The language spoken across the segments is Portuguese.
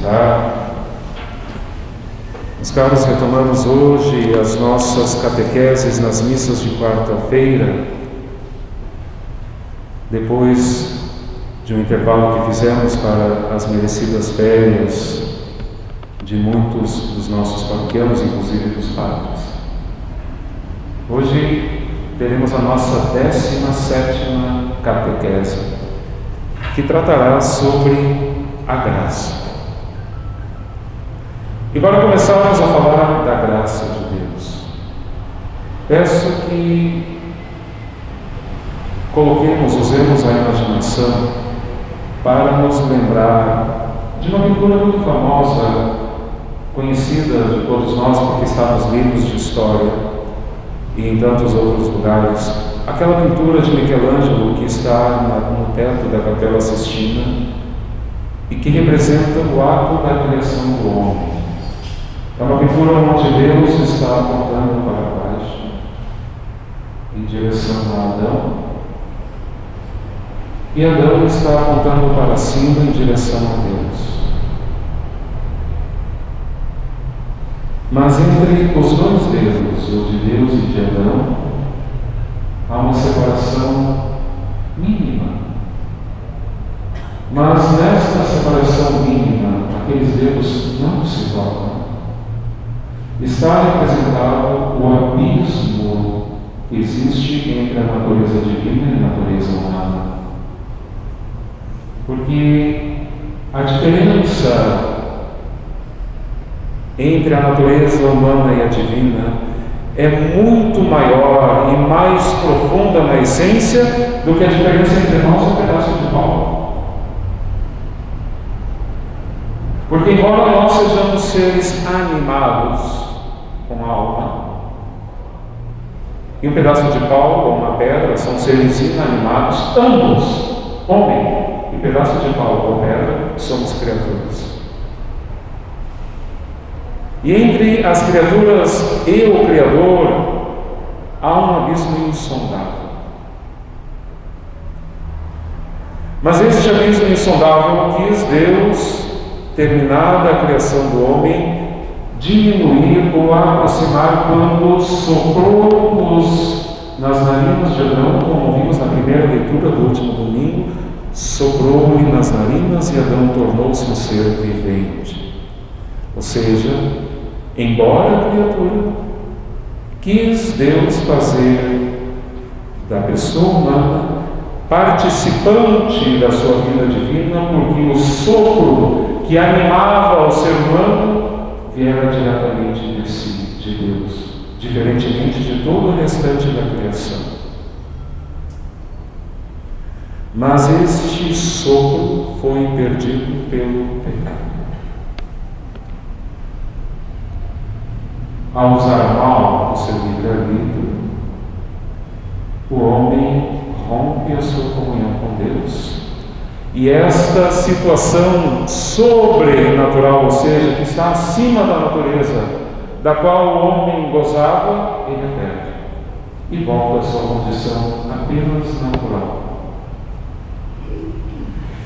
sentar. Meus caros, retomamos hoje as nossas catequeses nas missas de quarta-feira, depois de um intervalo que fizemos para as merecidas férias de muitos dos nossos paroquianos, inclusive dos padres. Hoje teremos a nossa 17ª catequese, que tratará sobre a graça. E para começarmos a falar da graça de Deus, peço que usemos a imaginação para nos lembrar de uma pintura muito famosa, conhecida de todos nós porque está nos livros de história e em tantos outros lugares, aquela pintura de Michelangelo que está no teto da Capela Sistina e que representa o ato da criação do homem. É uma pintura onde Deus está apontando para baixo, em direção a Adão, e Adão está apontando para cima, em direção a Deus. Mas entre os dois dedos, o de Deus e de Adão, há uma separação mínima. Mas nesta separação mínima, aqueles dedos não se tocam. Está representado o abismo que existe entre a natureza divina e a natureza humana. Porque a diferença entre a natureza humana e a divina é muito maior e mais profunda na essência do que a diferença entre nós e um pedaço de pau. Porque embora nós sejamos seres animados com alma, e um pedaço de pau ou uma pedra são seres inanimados, ambos, homem e pedaço de pau ou pedra, somos criaturas. E entre as criaturas e o Criador há um abismo insondável. Mas este abismo insondável quis Deus, terminada a criação do homem, diminuir ou aproximar quando soprou-nos nas narinas de Adão, como vimos na primeira leitura do último domingo, soprou-lhe nas narinas e Adão tornou-se um ser vivente. Ou seja, embora criatura, quis Deus fazer da pessoa humana participante da sua vida divina, porque o sopro que animava o ser humano viera diretamente de si, de Deus, diferentemente de todo o restante da criação. Mas este sopro foi perdido pelo pecado. Ao usar mal o seu livre-arbítrio, o homem rompe a sua comunhão com Deus. E esta situação sobrenatural, ou seja, que está acima da natureza, da qual o homem gozava, ele perde e volta à sua condição apenas natural.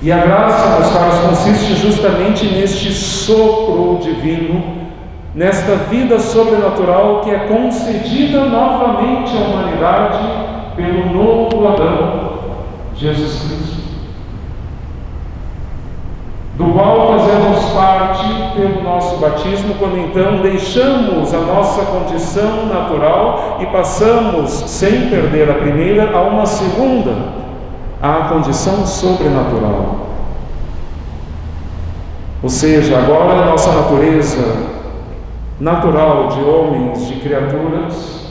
E a graça, meus caros, consiste justamente neste sopro divino, nesta vida sobrenatural que é concedida novamente à humanidade pelo novo Adão, Jesus Cristo, do qual fazemos parte pelo nosso batismo, quando então deixamos a nossa condição natural e passamos, sem perder a primeira, a uma segunda, a condição sobrenatural. Ou seja, agora a nossa natureza natural de homens, de criaturas,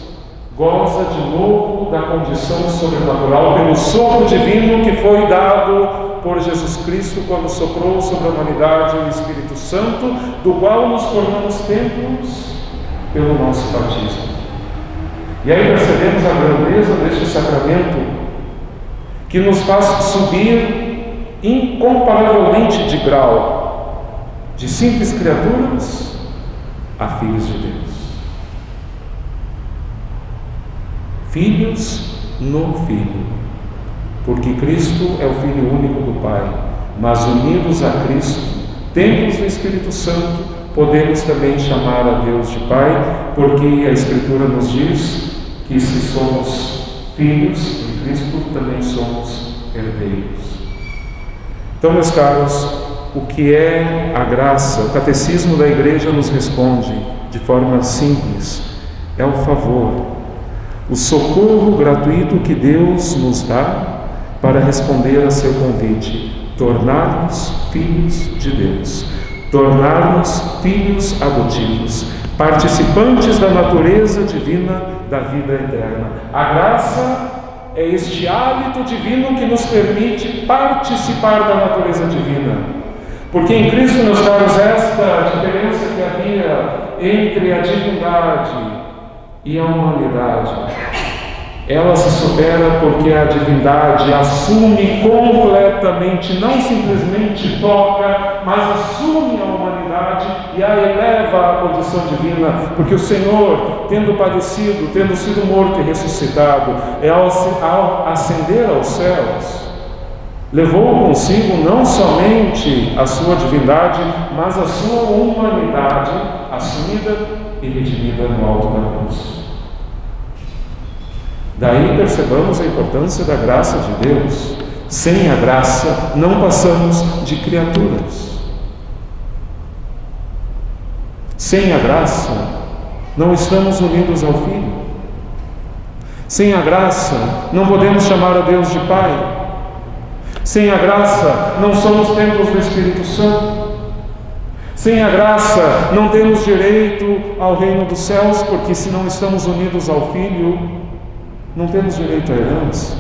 goza de novo da condição sobrenatural pelo sopro divino que foi dado por Jesus Cristo quando soprou sobre a humanidade o Espírito Santo, do qual nos tornamos templos pelo nosso batismo. E aí percebemos a grandeza deste sacramento, que nos faz subir incomparavelmente de grau, de simples criaturas a filhos de Deus. Filhos no Filho, porque Cristo é o Filho único do Pai, mas unidos a Cristo, templos do Espírito Santo, podemos também chamar a Deus de Pai, porque a Escritura nos diz que se somos filhos em Cristo, também somos herdeiros. Então, meus caros, o que é a graça? O Catecismo da Igreja nos responde de forma simples: é o favor, o socorro gratuito que Deus nos dá para responder a seu convite, tornar-nos filhos de Deus, tornar-nos filhos adotivos, participantes da natureza divina da vida eterna. A graça é este hálito divino que nos permite participar da natureza divina. Porque em Cristo, meus caros, esta diferença que havia entre a divindade e a humanidade, ela se supera porque a divindade assume completamente, não simplesmente toca, mas assume a humanidade e a eleva à condição divina, porque o Senhor, tendo padecido, tendo sido morto e ressuscitado, ao ascender aos céus, levou consigo não somente a sua divindade, mas a sua humanidade, assumida e redimida no alto da cruz. Daí percebamos a importância da graça de Deus. Sem a graça, não passamos de criaturas. Sem a graça, não estamos unidos ao Filho. Sem a graça, não podemos chamar a Deus de Pai. Sem a graça, não somos templos do Espírito Santo. Sem a graça, não temos direito ao reino dos céus, porque se não estamos unidos ao Filho, não temos direito à herança.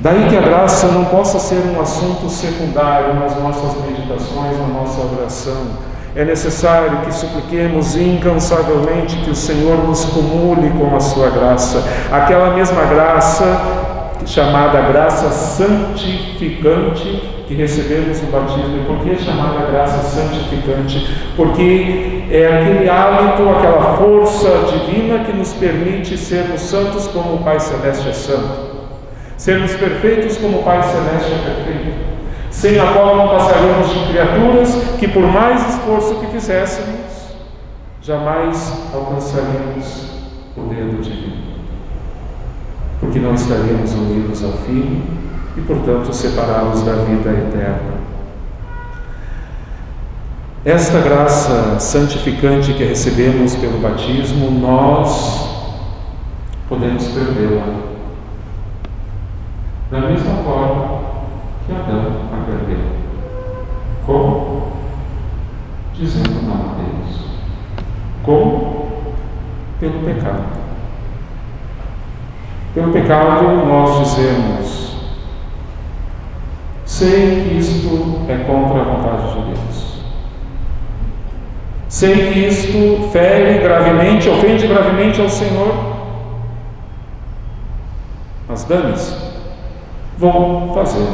Daí que a graça não possa ser um assunto secundário nas nossas meditações, na nossa oração. É necessário que supliquemos incansavelmente que o Senhor nos cumule com a sua graça, aquela mesma graça chamada graça santificante que recebemos no batismo. E por que chamada graça santificante? Porque é aquele hálito, aquela força divina que nos permite sermos santos como o Pai Celeste é santo, sermos perfeitos como o Pai Celeste é perfeito, sem a qual não passaríamos de criaturas que, por mais esforço que fizéssemos, jamais alcançaríamos o dedo divino, porque não estaríamos unidos ao Filho e, portanto, separados da vida eterna. Esta graça santificante que recebemos pelo batismo, nós podemos perdê-la, da mesma forma que Adão a perdeu. Como? Dizendo não a Deus. Como? Pelo pecado. Pelo pecado nós dizemos: sei que isto é contra a vontade de Deus. Sei que isto fere gravemente, ofende gravemente ao Senhor. Mas dane-se, vou fazer.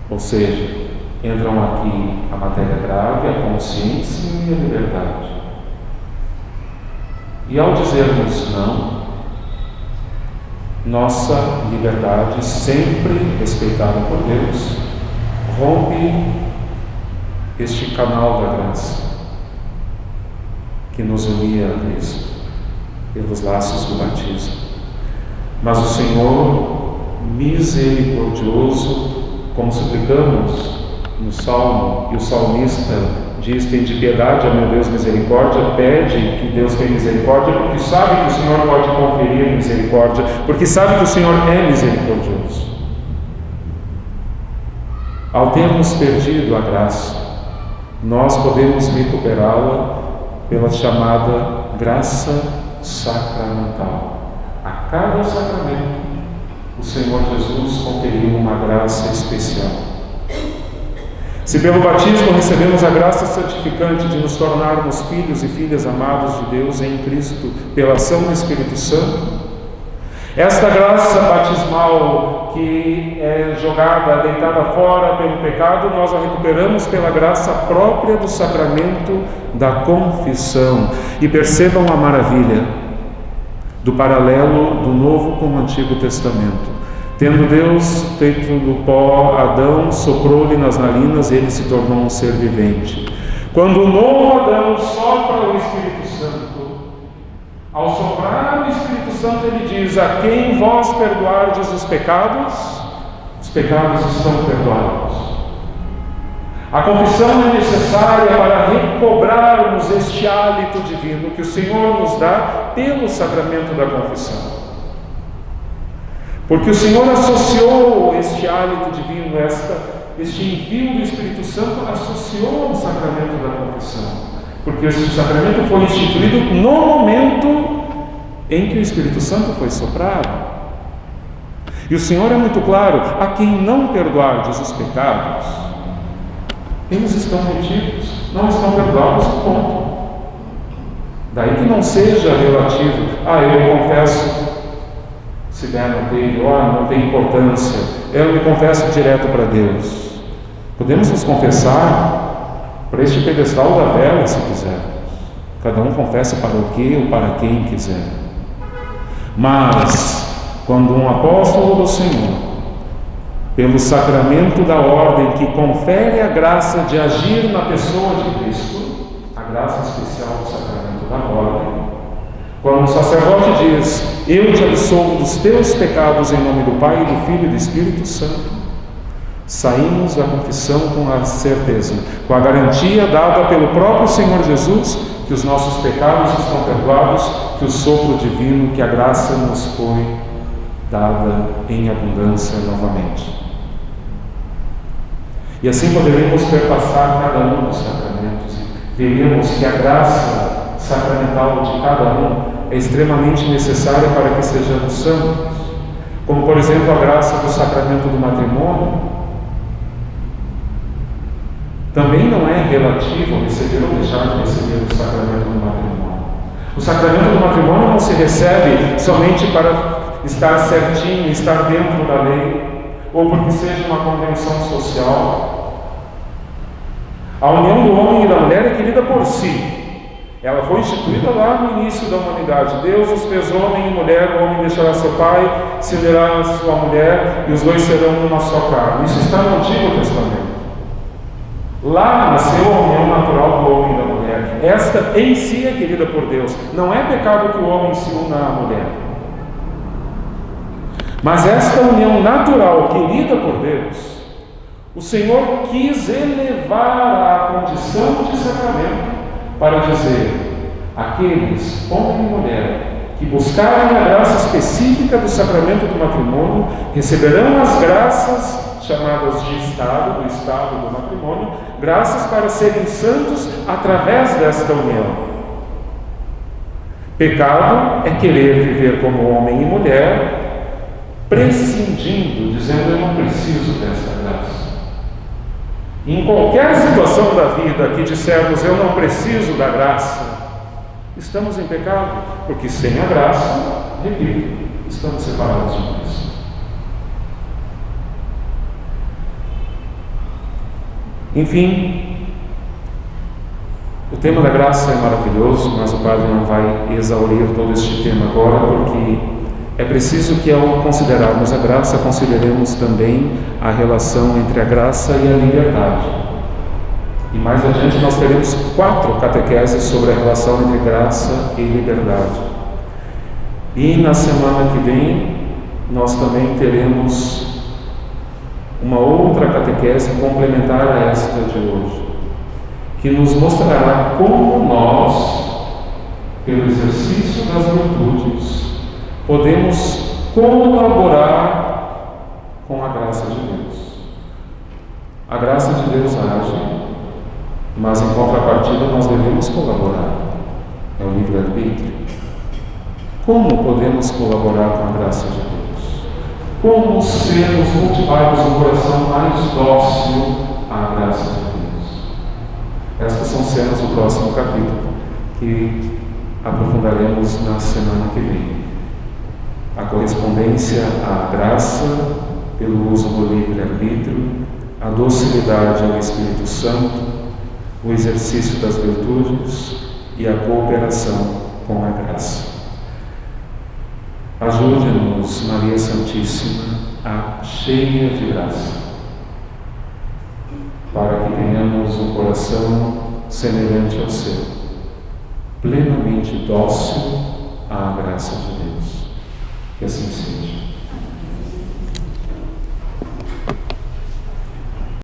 Ou seja, entram aqui a matéria grave, a consciência e a liberdade. E ao dizermos não, nossa liberdade, sempre respeitada por Deus, rompe este canal da graça que nos unia a Cristo pelos laços do batismo. Mas o Senhor, misericordioso, como suplicamos no Salmo, e o salmista diz: tende piedade, ó meu Deus, misericórdia, pede que Deus tenha misericórdia, porque sabe que o Senhor pode conferir misericórdia, porque sabe que o Senhor é misericordioso. Ao termos perdido a graça, nós podemos recuperá-la pela chamada graça sacramental. A cada sacramento, o Senhor Jesus conferiu uma graça especial. Se pelo batismo recebemos a graça santificante de nos tornarmos filhos e filhas amados de Deus em Cristo pela ação do Espírito Santo, esta graça batismal que é jogada, deitada fora pelo pecado, nós a recuperamos pela graça própria do sacramento da confissão. E percebam a maravilha do paralelo do Novo com o Antigo Testamento. Tendo Deus feito do pó Adão, soprou-lhe nas narinas, ele se tornou um ser vivente. Quando o novo Adão sopra o Espírito Santo, ao soprar o Espírito Santo, ele diz: a quem vós perdoardes os pecados estão perdoados. A confissão é necessária para recobrarmos este hálito divino que o Senhor nos dá pelo sacramento da confissão. Porque o Senhor associou este hálito divino, este envio do Espírito Santo, associou ao sacramento da confissão. Porque este sacramento foi instituído no momento em que o Espírito Santo foi soprado. E o Senhor é muito claro: a quem não perdoardes os pecados, eles estão retidos, não estão perdoados, ponto. Daí que não seja relativo: eu me confesso, se der não tem, não tem importância, eu me confesso direto para Deus. Podemos nos confessar para este pedestal da vela, se quisermos. Cada um confessa para o que ou para quem quiser. Mas, quando um apóstolo do Senhor, pelo sacramento da ordem que confere a graça de agir na pessoa de Cristo, a graça especial do sacramento da ordem, quando o sacerdote diz: eu te absolvo dos teus pecados em nome do Pai, do Filho e do Espírito Santo, saímos da confissão com a certeza, com a garantia dada pelo próprio Senhor Jesus, que os nossos pecados estão perdoados, que o sopro divino, que a graça nos foi dada em abundância novamente. E assim poderemos perpassar cada um dos sacramentos e veremos que a graça sacramental de cada um é extremamente necessária para que sejamos santos, como por exemplo a graça do sacramento do matrimônio. Também não é relativo receber ou deixar de receber o sacramento do matrimônio. O sacramento do matrimônio não se recebe somente para estar certinho, estar dentro da lei, ou porque seja uma convenção social. A união do homem e da mulher é querida por si. Ela foi instituída lá no início da humanidade. Deus os fez homem e mulher, o homem deixará seu pai, se unirá a sua mulher, e os dois serão uma só carne. Isso está no Antigo Testamento. Lá nasceu a união natural do homem e da mulher. Esta em si é querida por Deus. Não é pecado que o homem se una à mulher. Mas esta união natural, querida por Deus, o Senhor quis elevar à condição de sacramento, para dizer: aqueles, homem e mulher, que buscarem a graça específica do sacramento do matrimônio, receberão as graças chamadas de estado, do estado do matrimônio, graças para serem santos através desta união. Pecado é querer viver como homem e mulher, prescindindo, dizendo: eu não preciso desta graça. Em qualquer situação da vida que dissermos eu não preciso da graça, estamos em pecado, porque sem a graça, repito, estamos separados de Cristo. Enfim, o tema da graça é maravilhoso, mas o Padre não vai exaurir todo este tema agora, porque é preciso que, ao considerarmos a graça, consideremos também a relação entre a graça e a liberdade. E mais adiante nós teremos 4 catequeses sobre a relação entre graça e liberdade. E na semana que vem nós também teremos uma outra catequese complementar a esta de hoje, que nos mostrará como nós, pelo exercício das virtudes, podemos colaborar com a graça de Deus. A graça de Deus age, mas em contrapartida nós devemos colaborar. É o livre-arbítrio. Como podemos colaborar com a graça de Deus? Como sermos cultivados um coração mais dócil à graça de Deus? Estas são cenas do próximo capítulo, que aprofundaremos na semana que vem. A correspondência à graça pelo uso do livre-arbítrio, a docilidade ao Espírito Santo, o exercício das virtudes e a cooperação com a graça. Ajude-nos, Maria Santíssima, a cheia de graça, para que tenhamos um coração semelhante ao seu, plenamente dócil à graça de Deus. Que assim seja.